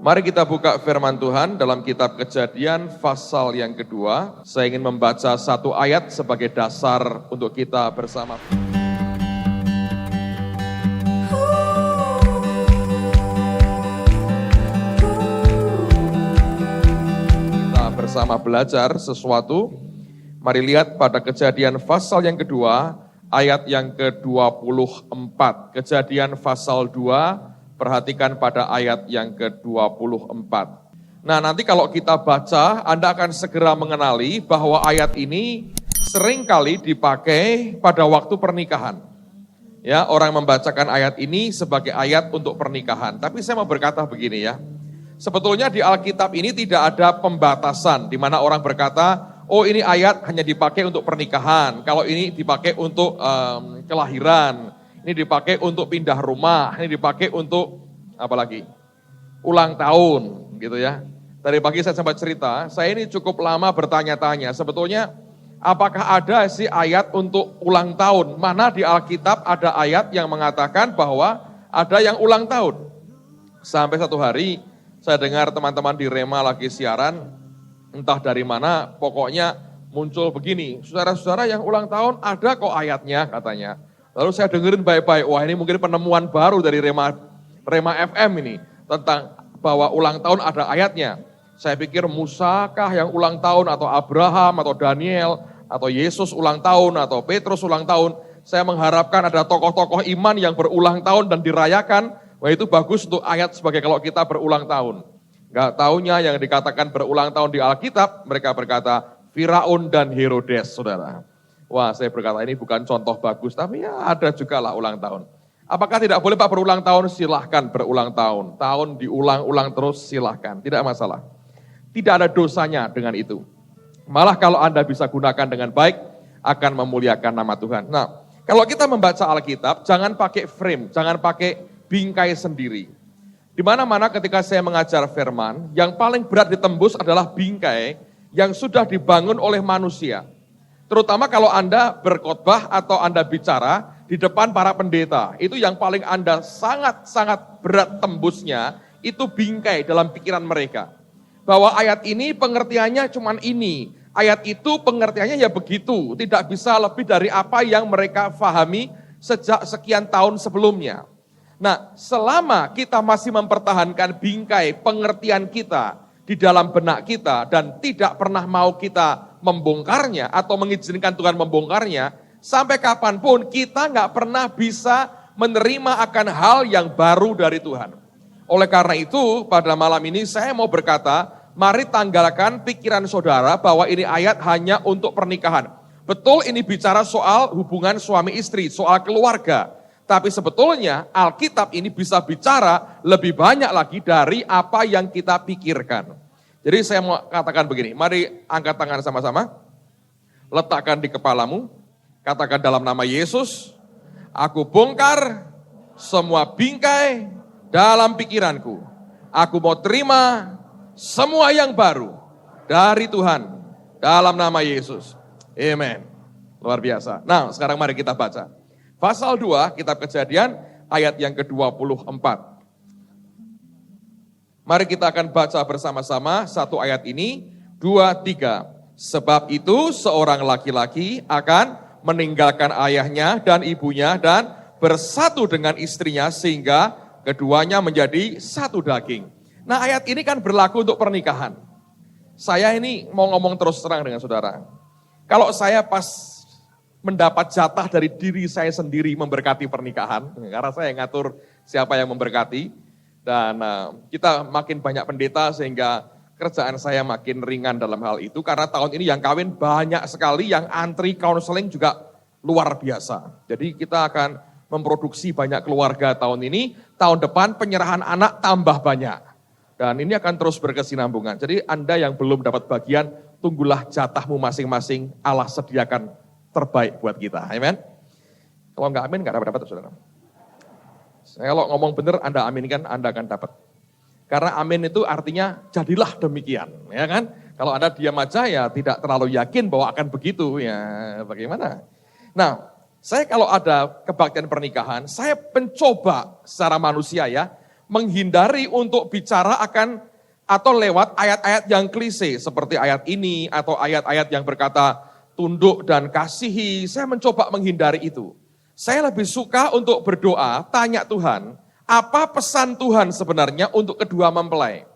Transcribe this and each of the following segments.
Mari kita buka firman Tuhan dalam kitab Kejadian pasal yang kedua. Saya ingin membaca satu ayat sebagai dasar untuk kita bersama. Kita bersama belajar sesuatu. Mari lihat pada Kejadian pasal yang kedua, ayat yang ke-24. Kejadian pasal 2, perhatikan pada ayat yang ke-24. Nah, nanti kalau kita baca, Anda akan segera mengenali bahwa ayat ini seringkali dipakai pada waktu pernikahan. Ya, orang membacakan ayat ini sebagai ayat untuk pernikahan. Tapi saya mau berkata begini ya. Sebetulnya di Alkitab ini tidak ada pembatasan di mana orang berkata, oh ini ayat hanya dipakai untuk pernikahan. Kalau ini dipakai untuk kelahiran. Ini dipakai untuk pindah rumah, ini dipakai untuk apa lagi? Ulang tahun gitu ya. Tadi pagi saya sempat cerita, saya ini cukup lama bertanya-tanya, sebetulnya apakah ada sih ayat untuk ulang tahun? Mana di Alkitab ada ayat yang mengatakan bahwa ada yang ulang tahun? Sampai satu hari saya dengar teman-teman di Rema lagi siaran, entah dari mana, pokoknya muncul begini, saudara-saudara yang ulang tahun ada kok ayatnya katanya. Lalu saya dengerin baik-baik, wah ini mungkin penemuan baru dari Rema FM ini, tentang bahwa ulang tahun ada ayatnya. Saya pikir Musa kah yang ulang tahun, atau Abraham, atau Daniel, atau Yesus ulang tahun, atau Petrus ulang tahun. Saya mengharapkan ada tokoh-tokoh iman yang berulang tahun dan dirayakan, wah itu bagus untuk ayat sebagai kalau kita berulang tahun. Gak taunya yang dikatakan berulang tahun di Alkitab, mereka berkata Firaun dan Herodes, saudara. Wah, saya berkata ini bukan contoh bagus, tapi ya ada juga lah ulang tahun. Apakah tidak boleh Pak berulang tahun? Silahkan berulang tahun. Tahun diulang-ulang terus silahkan, tidak masalah. Tidak ada dosanya dengan itu. Malah kalau Anda bisa gunakan dengan baik, akan memuliakan nama Tuhan. Nah, kalau kita membaca Alkitab, jangan pakai frame, jangan pakai bingkai sendiri. Di mana-mana ketika saya mengajar firman, yang paling berat ditembus adalah bingkai yang sudah dibangun oleh manusia. Terutama kalau Anda berkhotbah atau Anda bicara di depan para pendeta. Itu yang paling Anda sangat-sangat berat tembusnya, itu bingkai dalam pikiran mereka. Bahwa ayat ini pengertiannya cuma ini, ayat itu pengertiannya ya begitu, tidak bisa lebih dari apa yang mereka fahami sejak sekian tahun sebelumnya. Nah, selama kita masih mempertahankan bingkai pengertian kita di dalam benak kita dan tidak pernah mau kita membongkarnya atau mengizinkan Tuhan membongkarnya, sampai kapanpun kita nggak pernah bisa menerima akan hal yang baru dari Tuhan. Oleh karena itu, pada malam ini saya mau berkata, mari tanggalkan pikiran saudara bahwa ini ayat hanya untuk pernikahan. Betul ini bicara soal hubungan suami istri, soal keluarga. Tapi sebetulnya Alkitab ini bisa bicara lebih banyak lagi dari apa yang kita pikirkan. Jadi saya mau katakan begini, mari angkat tangan sama-sama, letakkan di kepalamu, katakan dalam nama Yesus, aku bongkar semua bingkai dalam pikiranku. Aku mau terima semua yang baru dari Tuhan dalam nama Yesus. Amen. Luar biasa. Nah, sekarang mari kita baca. Pasal 2, kitab Kejadian, ayat yang ke-24. Mari kita akan baca bersama-sama satu ayat ini, 2, 3. Sebab itu seorang laki-laki akan meninggalkan ayahnya dan ibunya dan bersatu dengan istrinya sehingga keduanya menjadi satu daging. Nah, ayat ini kan berlaku untuk pernikahan. Saya ini mau ngomong terus terang dengan saudara. Kalau saya pas mendapat jatah dari diri saya sendiri memberkati pernikahan, karena saya ngatur siapa yang memberkati, dan kita makin banyak pendeta sehingga kerjaan saya makin ringan dalam hal itu. Karena tahun ini yang kawin banyak sekali, yang antri counseling juga luar biasa. Jadi kita akan memproduksi banyak keluarga tahun ini, tahun depan penyerahan anak tambah banyak. Dan ini akan terus berkesinambungan. Jadi Anda yang belum dapat bagian, tunggulah jatahmu masing-masing, Allah sediakan terbaik buat kita. Amen. Kalau enggak amin, enggak dapat saudara. Saya kalau ngomong benar, Anda aminkan, Anda akan dapat. Karena amin itu artinya jadilah demikian, ya kan? Kalau Anda diam aja ya tidak terlalu yakin bahwa akan begitu, ya bagaimana? Nah, saya kalau ada kebaktian pernikahan, saya mencoba secara manusia ya, menghindari untuk bicara akan atau lewat ayat-ayat yang klise seperti ayat ini atau ayat-ayat yang berkata tunduk dan kasihi. Saya mencoba menghindari itu. Saya lebih suka untuk berdoa, tanya Tuhan, apa pesan Tuhan sebenarnya untuk kedua mempelai.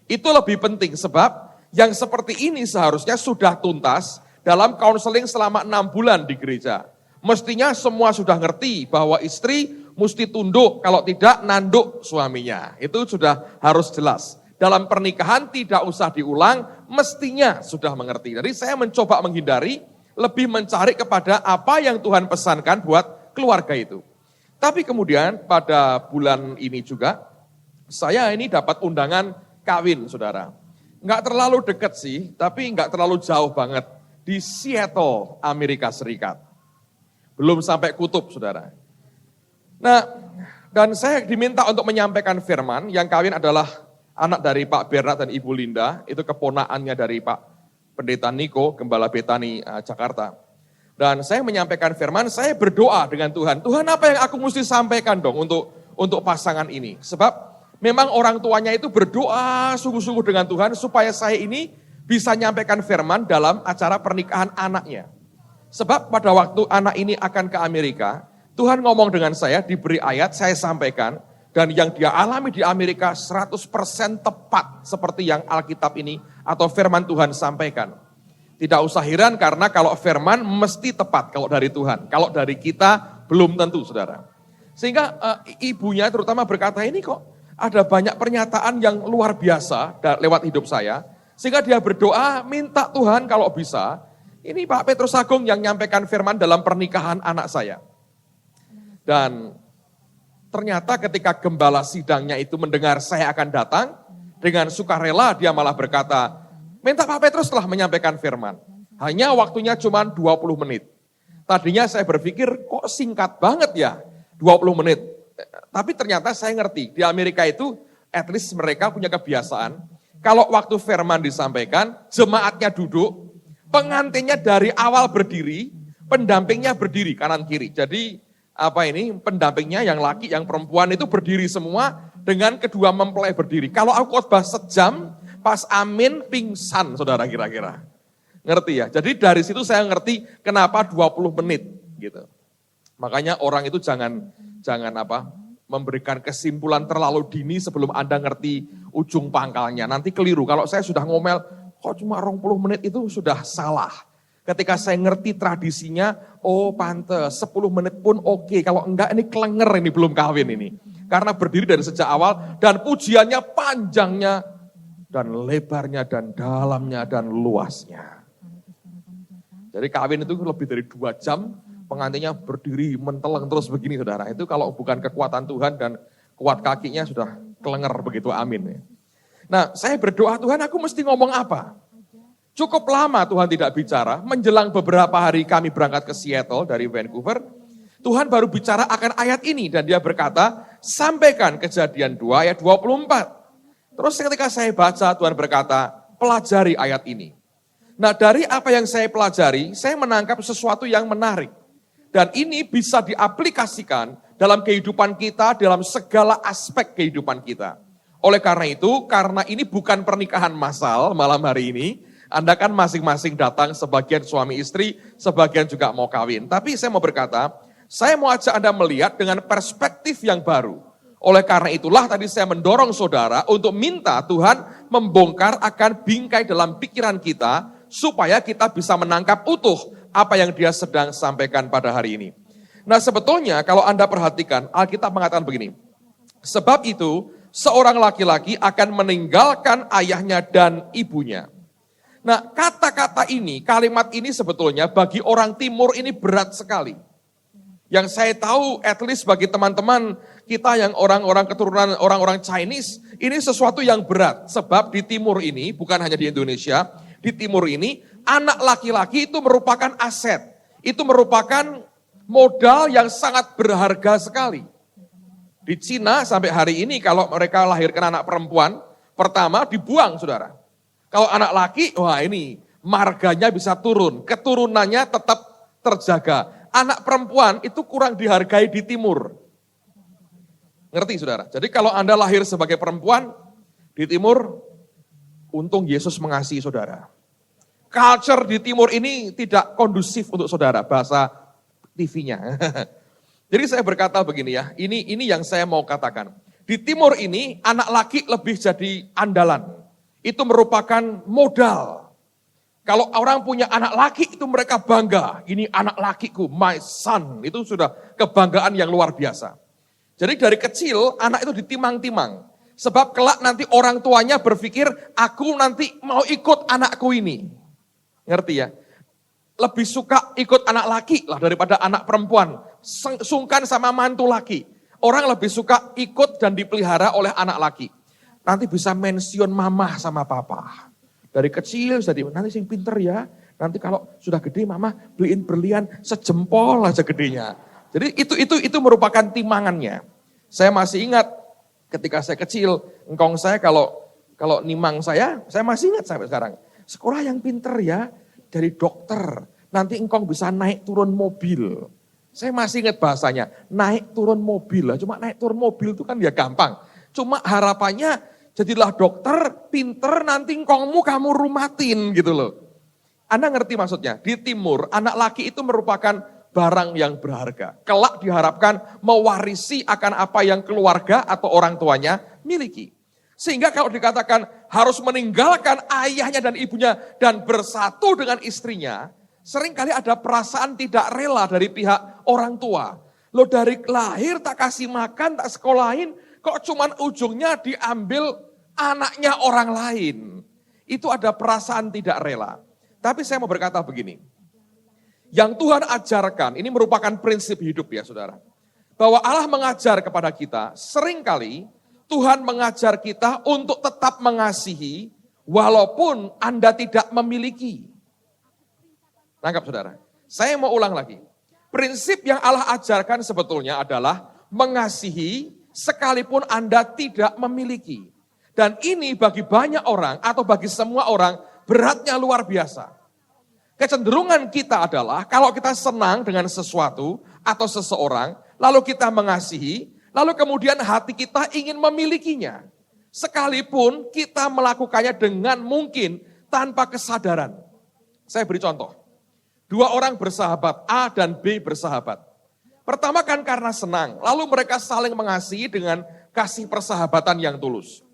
Itu lebih penting sebab yang seperti ini seharusnya sudah tuntas dalam counseling selama 6 bulan di gereja. Mestinya semua sudah ngerti bahwa istri mesti tunduk, kalau tidak nanduk suaminya. Itu sudah harus jelas. Dalam pernikahan tidak usah diulang, mestinya sudah mengerti. Jadi saya mencoba menghindari, lebih mencari kepada apa yang Tuhan pesankan buat keluarga itu. Tapi kemudian pada bulan ini juga, saya ini dapat undangan kawin, saudara. Nggak terlalu dekat sih, tapi nggak terlalu jauh banget. Di Seattle, Amerika Serikat. Belum sampai kutub, saudara. Nah, dan saya diminta untuk menyampaikan firman, yang kawin adalah anak dari Pak Bernard dan Ibu Linda, itu keponaannya dari Pak Pendeta Niko, Gembala Betani, Jakarta. Dan saya menyampaikan firman, saya berdoa dengan Tuhan. Tuhan, apa yang aku mesti sampaikan dong untuk pasangan ini? Sebab memang orang tuanya itu berdoa sungguh-sungguh dengan Tuhan supaya saya ini bisa menyampaikan firman dalam acara pernikahan anaknya. Sebab pada waktu anak ini akan ke Amerika, Tuhan ngomong dengan saya, diberi ayat, saya sampaikan, dan yang dia alami di Amerika 100% tepat seperti yang Alkitab ini atau firman Tuhan sampaikan. Tidak usah heran karena kalau firman mesti tepat kalau dari Tuhan. Kalau dari kita belum tentu, saudara. Sehingga ibunya terutama berkata, ini kok ada banyak pernyataan yang luar biasa lewat hidup saya. Sehingga dia berdoa, minta Tuhan kalau bisa, ini Pak Petrus Agung yang nyampaikan firman dalam pernikahan anak saya. Dan ternyata ketika gembala sidangnya itu mendengar saya akan datang, dengan sukarela dia malah berkata, minta Pak Petrus telah menyampaikan firman. Hanya waktunya cuma 20 menit. Tadinya saya berpikir kok singkat banget ya 20 menit. Tapi ternyata saya ngerti, di Amerika itu at least mereka punya kebiasaan. Kalau waktu firman disampaikan, jemaatnya duduk, pengantinnya dari awal berdiri, pendampingnya berdiri kanan kiri. Jadi pendampingnya yang laki, yang perempuan itu berdiri semua dengan kedua mempelai berdiri. Kalau aku khotbah sejam, pas amin pingsan saudara kira-kira. Ngerti ya? Jadi dari situ saya ngerti kenapa 20 menit gitu. Makanya orang itu jangan memberikan kesimpulan terlalu dini sebelum Anda ngerti ujung pangkalnya. Nanti keliru. Kalau saya sudah ngomel, kok cuma 20 menit itu sudah salah. Ketika saya ngerti tradisinya, oh pantes 10 menit pun oke. Kalau enggak ini kelenger, ini belum kawin ini. Karena berdiri dari sejak awal dan pujiannya panjangnya dan lebarnya dan dalamnya dan luasnya. Jadi kawin itu lebih dari 2 jam, pengantinnya berdiri menteleng terus begini saudara. Itu kalau bukan kekuatan Tuhan dan kuat kakinya sudah kelenger begitu, amin. Nah saya berdoa, Tuhan aku mesti ngomong apa? Cukup lama Tuhan tidak bicara, menjelang beberapa hari kami berangkat ke Seattle dari Vancouver, Tuhan baru bicara akan ayat ini dan dia berkata, sampaikan Kejadian 2 ayat 24. Terus ketika saya baca, Tuhan berkata, pelajari ayat ini. Nah dari apa yang saya pelajari, saya menangkap sesuatu yang menarik. Dan ini bisa diaplikasikan dalam kehidupan kita, dalam segala aspek kehidupan kita. Oleh karena itu, karena ini bukan pernikahan massal malam hari ini, Anda kan masing-masing datang, sebagian suami istri, sebagian juga mau kawin. Tapi saya mau berkata, saya mau ajak Anda melihat dengan perspektif yang baru. Oleh karena itulah tadi saya mendorong saudara untuk minta Tuhan membongkar akan bingkai dalam pikiran kita, supaya kita bisa menangkap utuh apa yang dia sedang sampaikan pada hari ini. Nah sebetulnya kalau Anda perhatikan, Alkitab mengatakan begini, sebab itu seorang laki-laki akan meninggalkan ayahnya dan ibunya. Nah kata-kata ini, kalimat ini sebetulnya bagi orang timur ini berat sekali. Yang saya tahu at least bagi teman-teman kita yang orang-orang keturunan orang-orang Chinese, ini sesuatu yang berat. Sebab di timur ini, bukan hanya di Indonesia, di timur ini anak laki-laki itu merupakan aset. Itu merupakan modal yang sangat berharga sekali. Di Cina sampai hari ini kalau mereka lahirkan anak perempuan, pertama dibuang saudara. Kalau anak laki, wah ini marganya bisa turun, keturunannya tetap terjaga. Anak perempuan itu kurang dihargai di timur. Ngerti saudara? Jadi kalau Anda lahir sebagai perempuan di timur, untung Yesus mengasihi saudara. Culture di timur ini tidak kondusif untuk saudara, bahasa TV-nya. Jadi saya berkata begini ya, ini yang saya mau katakan. Di timur ini anak laki lebih jadi andalan. Itu merupakan modal. Kalau orang punya anak laki itu mereka bangga. Ini anak lakiku, my son. Itu sudah kebanggaan yang luar biasa. Jadi dari kecil anak itu ditimang-timang. Sebab kelak nanti orang tuanya berpikir, aku nanti mau ikut anakku ini. Ngerti ya? Lebih suka ikut anak laki lah daripada anak perempuan. Sungkan sama mantu laki. Orang lebih suka ikut dan dipelihara oleh anak laki. Nanti bisa mensiun mama sama papa. Dari kecil jadi nanti sing pinter ya. Nanti kalau sudah gede mama beliin berlian sejempol aja gedenya. Jadi itu merupakan timangannya. Saya masih ingat ketika saya kecil, engkong saya kalau nimang saya masih ingat sampai sekarang. Sekolah yang pinter ya, dari dokter. Nanti engkong bisa naik turun mobil. Saya masih ingat bahasanya, naik turun mobil lah. Cuma naik turun mobil itu kan ya gampang. Cuma harapannya jadilah dokter, pinter, nanti engkongmu kamu rumatin gitu loh. Anda ngerti maksudnya? Di timur, anak laki itu merupakan barang yang berharga. Kelak diharapkan mewarisi akan apa yang keluarga atau orang tuanya miliki. Sehingga kalau dikatakan harus meninggalkan ayahnya dan ibunya dan bersatu dengan istrinya, seringkali ada perasaan tidak rela dari pihak orang tua. Lo dari lahir tak kasih makan, tak sekolahin, kok cuman ujungnya diambil anaknya orang lain. Itu ada perasaan tidak rela. Tapi saya mau berkata begini, yang Tuhan ajarkan, ini merupakan prinsip hidup ya saudara. Bahwa Allah mengajar kepada kita, seringkali Tuhan mengajar kita untuk tetap mengasihi, walaupun Anda tidak memiliki. Nangkap saudara? Saya mau ulang lagi. Prinsip yang Allah ajarkan sebetulnya adalah mengasihi sekalipun Anda tidak memiliki. Dan ini bagi banyak orang atau bagi semua orang beratnya luar biasa. Kecenderungan kita adalah kalau kita senang dengan sesuatu atau seseorang, lalu kita mengasihi, lalu kemudian hati kita ingin memilikinya. Sekalipun kita melakukannya dengan mungkin tanpa kesadaran. Saya beri contoh. Dua orang bersahabat, A dan B bersahabat. Pertama kan karena senang, lalu mereka saling mengasihi dengan kasih persahabatan yang tulus.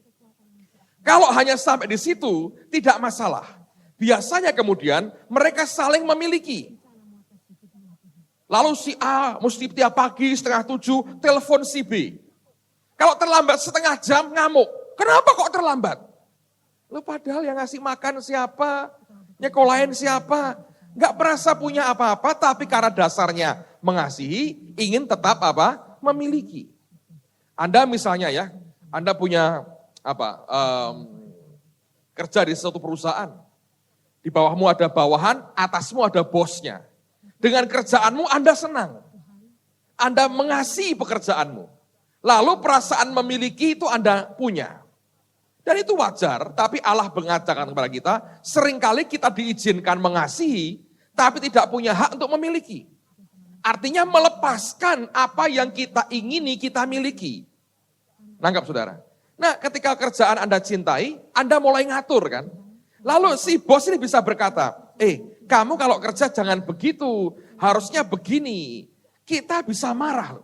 Kalau hanya sampai di situ, tidak masalah. Biasanya kemudian mereka saling memiliki. Lalu si A mesti tiap pagi 6:30 telepon si B. Kalau terlambat setengah jam ngamuk. Kenapa kok terlambat? Lu padahal yang ngasih makan siapa? Nyekolahin siapa? Gak merasa punya apa-apa, tapi karena dasarnya mengasihi, ingin tetap apa? Memiliki. Anda misalnya ya, Anda punya kerja di suatu perusahaan. Di bawahmu ada bawahan, atasmu ada bosnya. Dengan kerjaanmu Anda senang. Anda mengasihi pekerjaanmu. Lalu perasaan memiliki itu Anda punya. Dan itu wajar, tapi Allah mengajarkan kepada kita, seringkali kita diizinkan mengasihi, tapi tidak punya hak untuk memiliki. Artinya melepaskan apa yang kita ingini, kita miliki. Nangkap saudara? Nah ketika kerjaan Anda cintai, Anda mulai ngatur kan. Lalu si bos ini bisa berkata, kamu kalau kerja jangan begitu, harusnya begini. Kita bisa marah.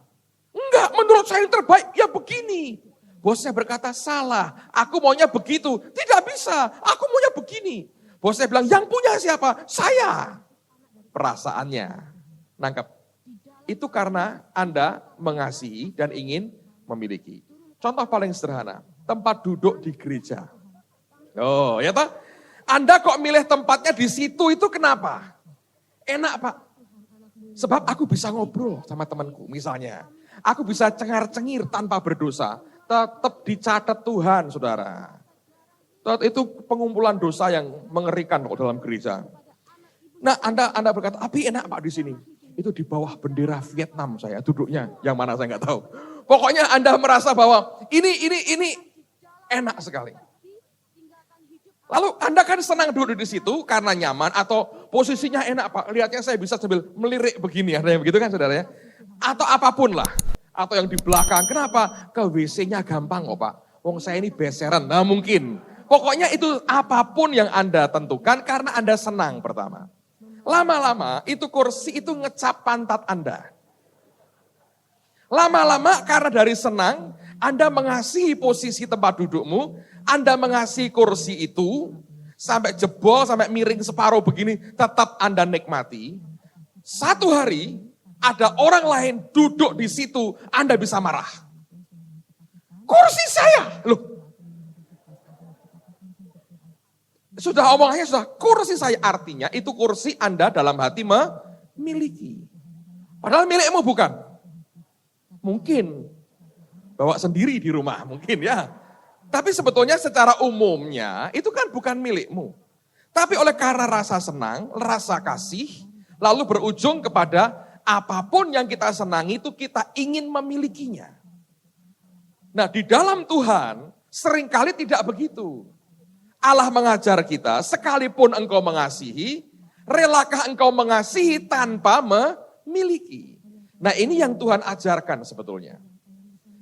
Enggak, menurut saya yang terbaik, ya begini. Bosnya berkata, salah, aku maunya begitu. Tidak bisa, aku maunya begini. Bosnya bilang, yang punya siapa? Saya. Perasaannya. Nangkep. Itu karena Anda mengasihi dan ingin memiliki. Contoh paling sederhana, tempat duduk di gereja. Oh, ya toh? Anda kok milih tempatnya di situ itu kenapa? Enak Pak. Sebab aku bisa ngobrol sama temanku misalnya. Aku bisa cengar-cengir tanpa berdosa. Tetap dicatat Tuhan saudara. Itu pengumpulan dosa yang mengerikan kok dalam gereja. Nah Anda berkata, tapi enak Pak di sini. Itu di bawah bendera Vietnam saya duduknya. Yang mana saya nggak tahu. Pokoknya Anda merasa bahwa ini enak sekali. Lalu Anda kan senang duduk di situ karena nyaman atau posisinya enak Pak. Lihatnya saya bisa sambil melirik begini, ada yang begitu kan saudara ya. Atau apapun lah. Atau yang di belakang, kenapa? Ke WC-nya gampang kok Pak. Wong saya ini beseran, nah mungkin. Pokoknya itu apapun yang Anda tentukan karena Anda senang pertama. Lama-lama itu kursi itu ngecap pantat Anda. Lama-lama karena dari senang, Anda mengasihi posisi tempat dudukmu, Anda mengasihi kursi itu, sampai jebol, sampai miring separuh begini, tetap Anda nikmati. Satu hari, ada orang lain duduk di situ, Anda bisa marah. Kursi saya, loh. Sudah omongannya sudah, kursi saya. Artinya itu kursi Anda dalam hati memiliki. Padahal milikmu bukan. Mungkin bawa sendiri di rumah, mungkin ya. Tapi sebetulnya secara umumnya itu kan bukan milikmu. Tapi oleh karena rasa senang, rasa kasih, lalu berujung kepada apapun yang kita senangi itu kita ingin memilikinya. Nah di dalam Tuhan seringkali tidak begitu. Allah mengajar kita, sekalipun engkau mengasihi, relakah engkau mengasihi tanpa memiliki. Nah ini yang Tuhan ajarkan sebetulnya.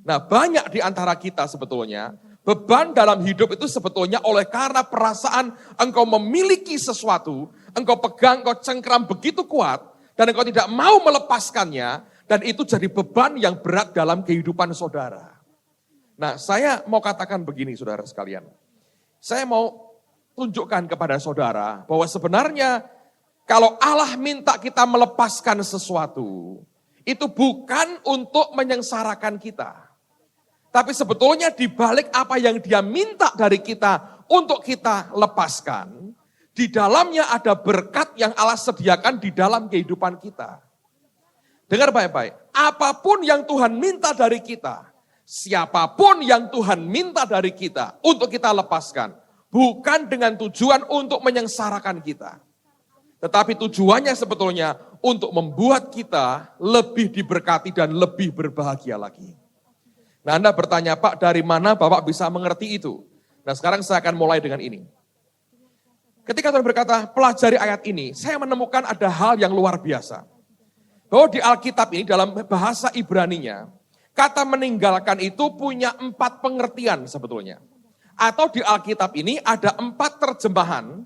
Nah banyak di antara kita sebetulnya, beban dalam hidup itu sebetulnya oleh karena perasaan engkau memiliki sesuatu, engkau pegang, engkau cengkram begitu kuat, dan engkau tidak mau melepaskannya, dan itu jadi beban yang berat dalam kehidupan saudara. Nah saya mau katakan begini saudara sekalian, saya mau tunjukkan kepada saudara bahwa sebenarnya kalau Allah minta kita melepaskan sesuatu, itu bukan untuk menyengsarakan kita. Tapi sebetulnya di balik apa yang dia minta dari kita untuk kita lepaskan, di dalamnya ada berkat yang Allah sediakan di dalam kehidupan kita. Dengar baik-baik, apapun yang Tuhan minta dari kita, siapapun yang Tuhan minta dari kita untuk kita lepaskan, bukan dengan tujuan untuk menyengsarakan kita. Tetapi tujuannya sebetulnya untuk membuat kita lebih diberkati dan lebih berbahagia lagi. Nah Anda bertanya, Pak dari mana Bapak bisa mengerti itu? Nah sekarang saya akan mulai dengan ini. Ketika Tuhan berkata, pelajari ayat ini, saya menemukan ada hal yang luar biasa. Bahwa di Alkitab ini dalam bahasa Ibraninya, kata meninggalkan itu punya 4 pengertian sebetulnya. Atau di Alkitab ini ada 4 terjemahan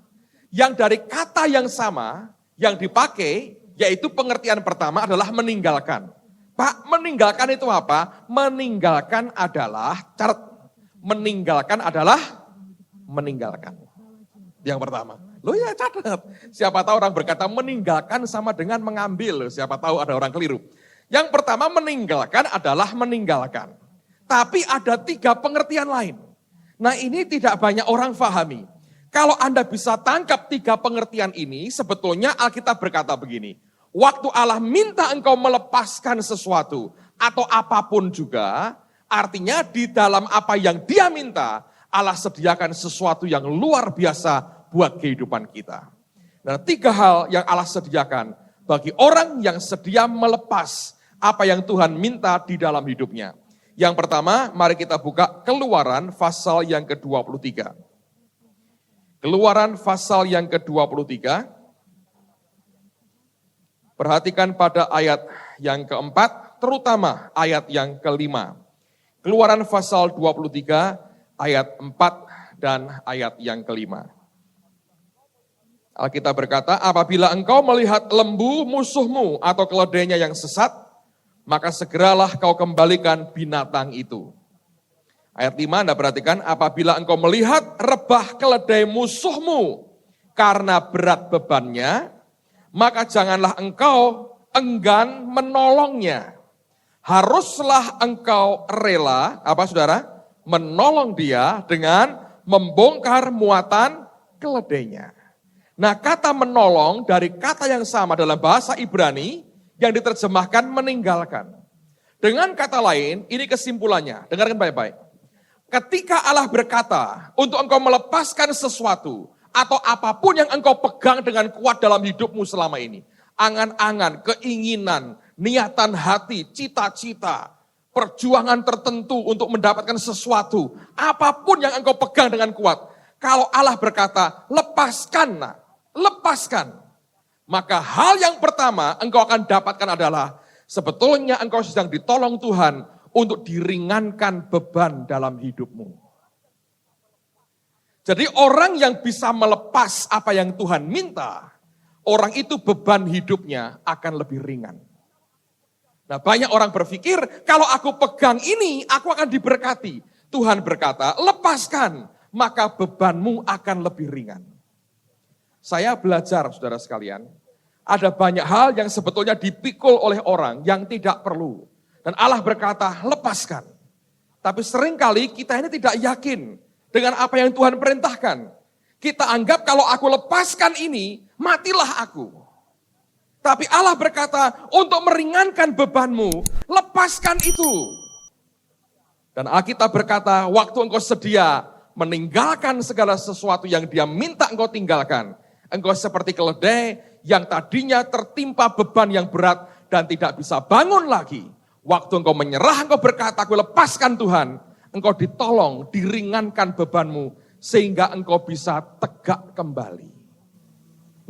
yang dari kata yang sama yang dipakai, yaitu pengertian pertama adalah meninggalkan. Pak, meninggalkan itu apa? Meninggalkan adalah, meninggalkan adalah meninggalkan. Yang pertama. Loh ya catat. Siapa tahu orang berkata meninggalkan sama dengan mengambil. Siapa tahu ada orang keliru. Yang pertama meninggalkan adalah meninggalkan. Tapi ada 3 pengertian lain. Nah ini tidak banyak orang pahami. Kalau Anda bisa tangkap 3 pengertian ini, sebetulnya Alkitab berkata begini. Waktu Allah minta engkau melepaskan sesuatu atau apapun juga, artinya di dalam apa yang dia minta, Allah sediakan sesuatu yang luar biasa buat kehidupan kita. Nah 3 hal yang Allah sediakan bagi orang yang sedia melepas apa yang Tuhan minta di dalam hidupnya. Yang pertama, mari kita buka Keluaran pasal yang ke-23. Keluaran pasal yang ke-23. Perhatikan pada ayat yang keempat, terutama ayat yang kelima. Keluaran pasal 23, ayat 4 dan ayat yang kelima. Alkitab berkata, apabila engkau melihat lembu musuhmu atau keledainya yang sesat, maka segeralah kau kembalikan binatang itu. Ayat 5 Anda perhatikan, apabila engkau melihat rebah keledai musuhmu karena berat bebannya, maka janganlah engkau enggan menolongnya. Haruslah engkau rela, apa saudara? Menolong dia dengan membongkar muatan keledainya. Nah kata menolong dari kata yang sama dalam bahasa Ibrani yang diterjemahkan meninggalkan. Dengan kata lain, ini kesimpulannya, dengarkan baik-baik. Ketika Allah berkata untuk engkau melepaskan sesuatu, atau apapun yang engkau pegang dengan kuat dalam hidupmu selama ini. Angan-angan, keinginan, niatan hati, cita-cita, perjuangan tertentu untuk mendapatkan sesuatu. Apapun yang engkau pegang dengan kuat. Kalau Allah berkata, lepaskan, lepaskan. Maka hal yang pertama engkau akan dapatkan adalah Sebetulnya engkau sedang ditolong Tuhan untuk diringankan beban dalam hidupmu. Jadi orang yang bisa melepas apa yang Tuhan minta, orang itu beban hidupnya akan lebih ringan. Nah, banyak orang berpikir, kalau aku pegang ini, aku akan diberkati. Tuhan berkata, lepaskan, maka bebanmu akan lebih ringan. Saya belajar, saudara sekalian, ada banyak hal yang sebetulnya dipikul oleh orang yang tidak perlu. Dan Allah berkata, lepaskan. Tapi seringkali kita ini tidak yakin dengan apa yang Tuhan perintahkan. Kita anggap kalau aku lepaskan ini, matilah aku. Tapi Allah berkata, untuk meringankan bebanmu, lepaskan itu. Dan Alkitab berkata, waktu engkau sedia meninggalkan segala sesuatu yang Dia minta engkau tinggalkan, engkau seperti keledai yang tadinya tertimpa beban yang berat dan tidak bisa bangun lagi. Waktu engkau menyerah, engkau berkata, aku lepaskan Tuhan, engkau ditolong, diringankan bebanmu, sehingga engkau bisa tegak kembali.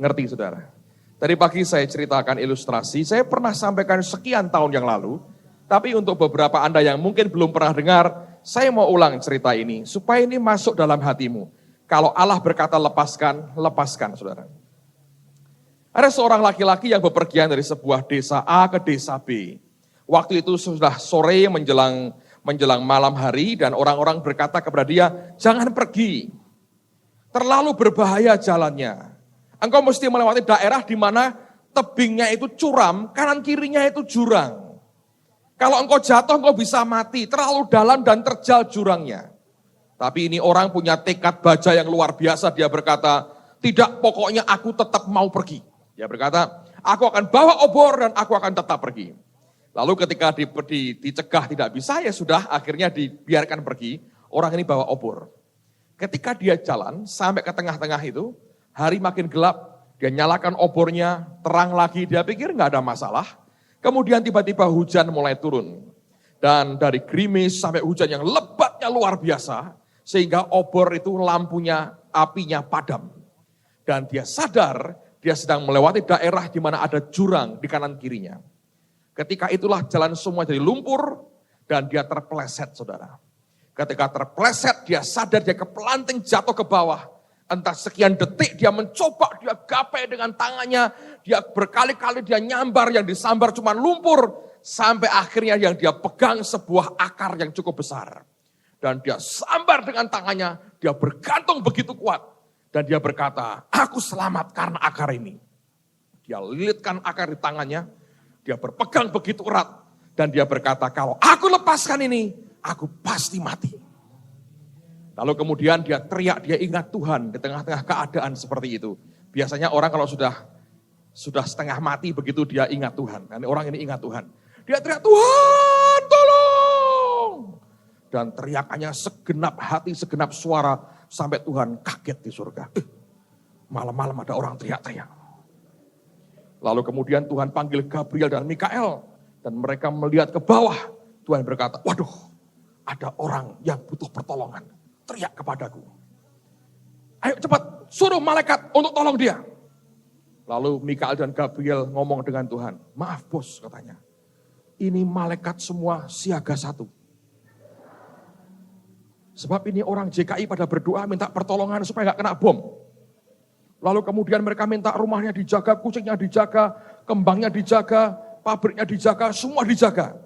Ngerti saudara? Tadi pagi saya ceritakan ilustrasi, saya pernah sampaikan sekian tahun yang lalu, tapi untuk beberapa Anda yang mungkin belum pernah dengar, saya mau ulang cerita ini, supaya ini masuk dalam hatimu. Kalau Allah berkata lepaskan, lepaskan saudara. Ada seorang laki-laki yang bepergian dari sebuah desa A ke desa B. Waktu itu sudah sore menjelang malam hari dan orang-orang berkata kepada dia, jangan pergi, terlalu berbahaya jalannya. Engkau mesti melewati daerah di mana tebingnya itu curam, kanan kirinya itu jurang. Kalau engkau jatuh, engkau bisa mati, terlalu dalam dan terjal jurangnya. Tapi ini orang punya tekad baja yang luar biasa, dia berkata, tidak, pokoknya aku tetap mau pergi. Dia berkata, aku akan bawa obor dan aku akan tetap pergi. Lalu ketika dicegah tidak bisa, ya sudah, akhirnya dibiarkan pergi, orang ini bawa obor. Ketika dia jalan sampai ke tengah-tengah itu, hari makin gelap, dia nyalakan obornya, terang lagi, dia pikir nggak ada masalah. Kemudian tiba-tiba hujan mulai turun. Dan dari gerimis sampai hujan yang lebatnya luar biasa, sehingga obor itu lampunya, apinya padam. Dan dia sadar, dia sedang melewati daerah di mana ada jurang di kanan kirinya. Ketika itulah jalan semua jadi lumpur, dan dia terpeleset saudara. Ketika terpeleset, dia sadar dia kepelanting jatuh ke bawah. Entah sekian detik dia mencoba, dia gapai dengan tangannya, dia berkali-kali dia nyambar, yang disambar cuma lumpur, sampai akhirnya yang dia pegang sebuah akar yang cukup besar. Dan dia sambar dengan tangannya, dia bergantung begitu kuat. Dan dia berkata, aku selamat karena akar ini. Dia lilitkan akar di tangannya, dia berpegang begitu erat. Dan dia berkata, kalau aku lepaskan ini, aku pasti mati. Lalu kemudian dia teriak, dia ingat Tuhan di tengah-tengah keadaan seperti itu. Biasanya orang kalau sudah setengah mati begitu dia ingat Tuhan. Dan orang ini ingat Tuhan. Dia teriak, Tuhan tolong. Dan teriakannya segenap hati, segenap suara sampai Tuhan kaget di surga. Malam-malam ada orang teriak-teriak. Lalu kemudian Tuhan panggil Gabriel dan Mikael. Dan mereka melihat ke bawah. Tuhan berkata, waduh, ada orang yang butuh pertolongan. Teriak kepadaku. Ayo cepat, suruh malaikat untuk tolong dia. Lalu Mikael dan Gabriel ngomong dengan Tuhan. Maaf bos katanya. Ini malaikat semua siaga satu. Sebab ini orang JKI pada berdoa minta pertolongan supaya gak kena bom. Lalu kemudian mereka minta rumahnya dijaga, kucingnya dijaga, kembangnya dijaga, pabriknya dijaga, semua dijaga.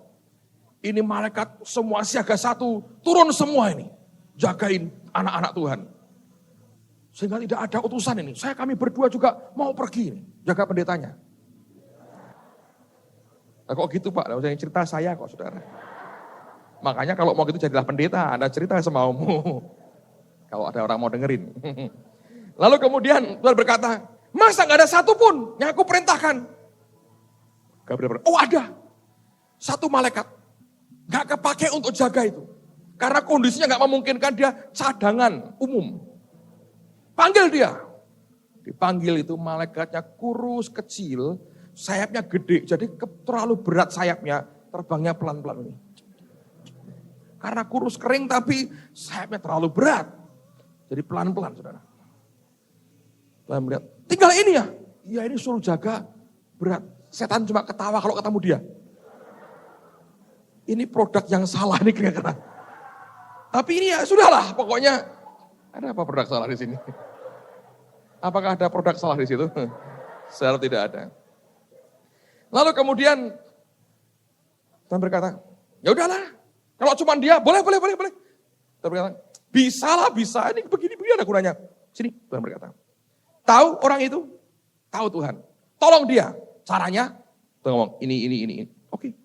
Ini malaikat semua siaga satu, turun semua ini. Jagain anak-anak Tuhan. Sehingga tidak ada utusan ini. Kami berdua juga mau pergi ini, jaga pendetanya. Nah, kok gitu Pak? Yang cerita saya kok saudara. Makanya kalau mau gitu jadilah pendeta, Anda cerita semaumu. Kalau ada orang mau dengerin. Lalu kemudian Tuhan berkata, masa gak ada satu pun yang aku perintahkan? Gabriel berkata, oh ada. Satu malaikat. Gak kepake untuk jaga itu. Karena kondisinya gak memungkinkan, dia cadangan umum. Panggil dia. Dipanggil itu malaikatnya kurus, kecil, sayapnya gede. Jadi terlalu berat sayapnya, terbangnya pelan-pelan ini. Karena kurus kering tapi sayapnya terlalu berat. Jadi pelan-pelan saudara. Tuhan melihat, tinggal ini ya? Iya ini suruh jaga berat. Setan cuma ketawa kalau ketemu dia. ini produk yang salah nih kira-kira. Tapi ini ya sudahlah, pokoknya ada apa produk salah di sini? Apakah ada produk salah di situ? Saya tidak ada. Lalu kemudian Tuhan berkata, ya udahlah, kalau cuma dia, boleh. Tuhan berkata, bisa, ini begini ada gunanya. Sini, Tuhan berkata. Tahu orang itu? Tahu Tuhan. Tolong dia. Caranya, Tuhan ngomong, ini. Oke.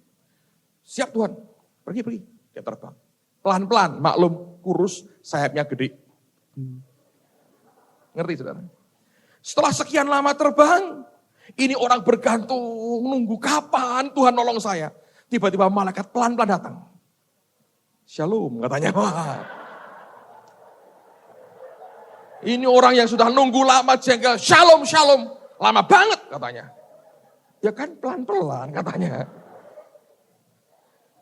Siap Tuhan. Pergi. Dia terbang. Pelan-pelan, maklum, kurus, sayapnya gede. Ngerti saudara? Setelah sekian lama terbang, ini orang bergantung, nunggu kapan Tuhan nolong saya. Tiba-tiba malaikat pelan-pelan datang. Shalom katanya. Wah. Ini orang yang sudah nunggu lama jengkel. Shalom. Lama banget katanya. Ya kan pelan-pelan katanya.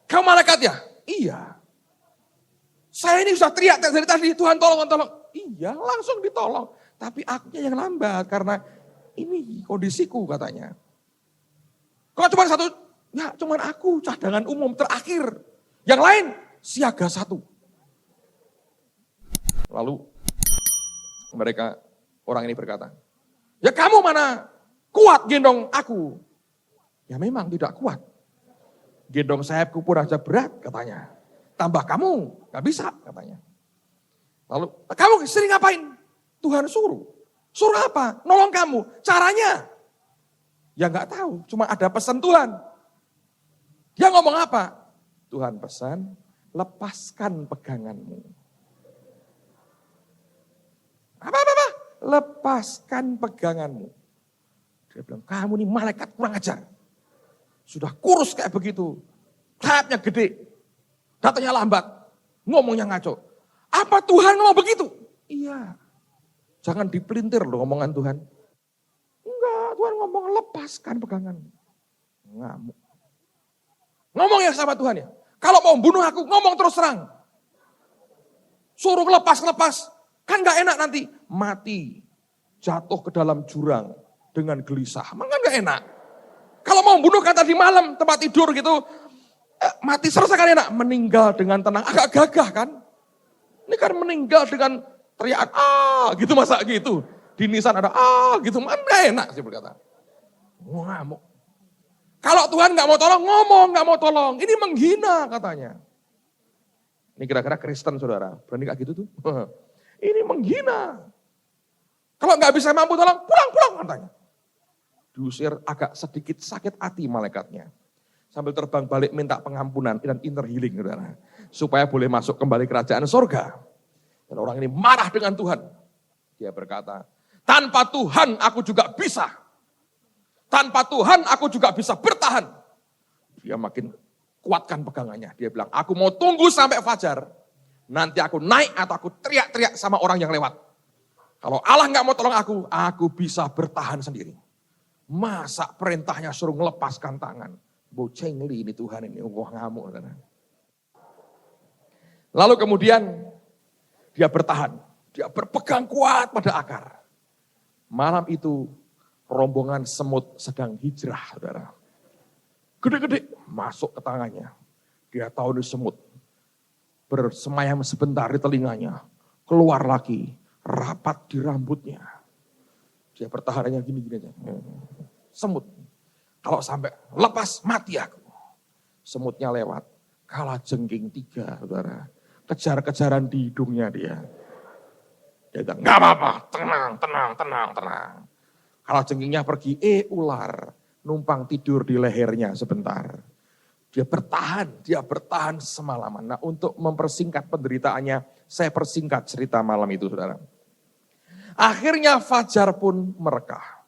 Kamu malaikat ya? Iya. Saya ini sudah teriak dari tadi. Tuhan tolong. Iya langsung ditolong. Tapi akunya yang lambat karena ini kondisiku katanya. Kalau cuma satu, ya cuma aku cadangan umum terakhir. Yang lain siaga 1. Lalu orang ini berkata, ya kamu mana kuat gendong aku? Ya memang tidak kuat. Gendong sayapku pun aja berat katanya. Tambah kamu gak bisa katanya. Lalu kamu sering ngapain? Tuhan suruh. Suruh apa? Nolong kamu. Caranya? Ya gak tahu. Cuma ada pesan Tuhan. Dia ngomong apa? Tuhan pesan, lepaskan peganganmu. Apa? Lepaskan peganganmu. Dia bilang, kamu nih malaikat kurang ajar. Sudah kurus kayak begitu. Sayapnya gede. Datanya lambat. Ngomongnya ngaco. Apa Tuhan ngomong begitu? Iya. Jangan dipelintir loh omongan Tuhan. Enggak, Tuhan ngomong lepaskan peganganmu. Ngamuk. Ngomong ya sama Tuhan ya. Kalau mau bunuh aku, ngomong terus terang. Suruh lepas. Kan gak enak nanti. Mati. Jatuh ke dalam jurang. Dengan gelisah. Emang kan gak enak. Kalau mau bunuh kan tadi malam. Tempat tidur gitu. Mati selesai kan enak. Meninggal dengan tenang. Agak gagah kan. Ini kan meninggal dengan teriakan. Gitu masa gitu. Di nisan ada gitu. Gak enak sih berkata. Ngamuk. Kalau Tuhan gak mau tolong, ngomong gak mau tolong. Ini menghina katanya. Ini kira-kira Kristen saudara. Berani gak gitu tuh? Ini menghina. Kalau nggak bisa mampu tolong, pulang katanya. Diusir agak sedikit sakit hati malaikatnya. Sambil terbang balik minta pengampunan dan inner healing. Saudara. Supaya boleh masuk kembali kerajaan sorga. Dan orang ini marah dengan Tuhan. Dia berkata, tanpa Tuhan aku juga bisa. Tanpa Tuhan aku juga bisa bertahan. Dia makin kuatkan pegangannya. Dia bilang, aku mau tunggu sampai fajar. Nanti aku naik atau aku teriak-teriak sama orang yang lewat. Kalau Allah nggak mau tolong aku bisa bertahan sendiri. Masa perintahnya suruh melepaskan tangan. Bocengli ini Tuhan ini, ngamuk. Lalu kemudian dia bertahan. Dia berpegang kuat pada akar. Malam itu rombongan semut sedang hijrah, saudara. Gede-gede masuk ke tangannya. Dia tahu ini semut. Bersemayam sebentar di telinganya, keluar lagi, rapat di rambutnya. Dia bertahannya gini-gini aja. Semut, kalau sampai lepas mati aku. Semutnya lewat, kalah jengking 3, saudara. Kejar-kejaran di hidungnya dia. Dia bilang, gak apa-apa, tenang. Kalah jengkingnya pergi, ular, numpang tidur di lehernya sebentar. Dia bertahan semalaman. Nah, untuk mempersingkat penderitaannya, saya persingkat cerita malam itu, saudara. Akhirnya fajar pun merekah.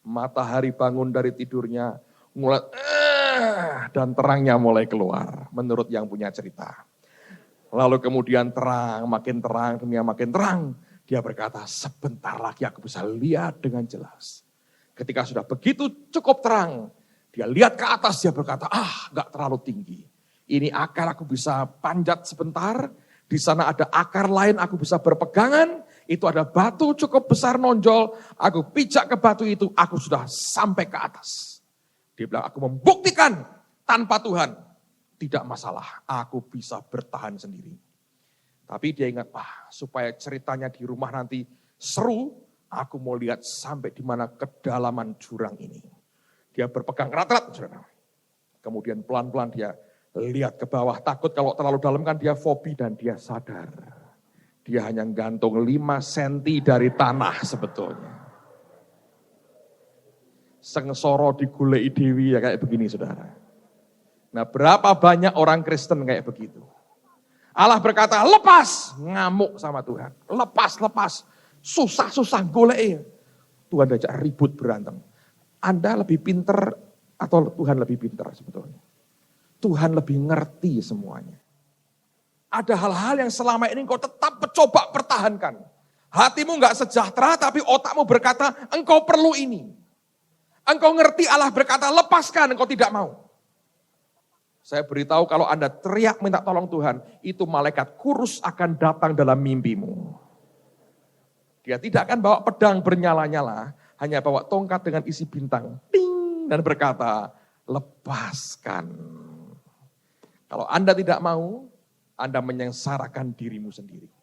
Matahari bangun dari tidurnya, mulai dan terangnya mulai keluar, menurut yang punya cerita. Lalu kemudian makin terang, dunia makin terang. Dia berkata, sebentar lagi aku bisa lihat dengan jelas. Ketika sudah begitu cukup terang, dia lihat ke atas, dia berkata, gak terlalu tinggi. Ini akar aku bisa panjat sebentar, di sana ada akar lain aku bisa berpegangan, itu ada batu cukup besar nonjol, aku pijak ke batu itu, aku sudah sampai ke atas. Dia bilang, aku membuktikan tanpa Tuhan, tidak masalah, aku bisa bertahan sendiri. Tapi dia ingat, supaya ceritanya di rumah nanti seru, aku mau lihat sampai di mana kedalaman jurang ini. Dia berpegang erat-erat, saudara. Kemudian pelan-pelan dia lihat ke bawah, takut kalau terlalu dalam kan dia fobi dan dia sadar. Dia hanya gantung 5 cm dari tanah sebetulnya. Sengsoro digulei dewi ya kayak begini saudara. Nah berapa banyak orang Kristen kayak begitu. Allah berkata lepas, ngamuk sama Tuhan. Lepas, susah-susah golei. Tuhan diajak ribut berantem. Anda lebih pinter atau Tuhan lebih pintar sebetulnya? Tuhan lebih ngerti semuanya. Ada hal-hal yang selama ini engkau tetap coba pertahankan. Hatimu gak sejahtera tapi otakmu berkata engkau perlu ini. Engkau ngerti Allah berkata lepaskan, engkau tidak mau. Saya beritahu kalau Anda teriak minta tolong Tuhan, itu malaikat kurus akan datang dalam mimpimu. Dia tidak akan bawa pedang bernyala-nyala, hanya bawa tongkat dengan isi bintang. Ting, dan berkata, lepaskan. Kalau Anda tidak mau, Anda menyengsarakan dirimu sendiri.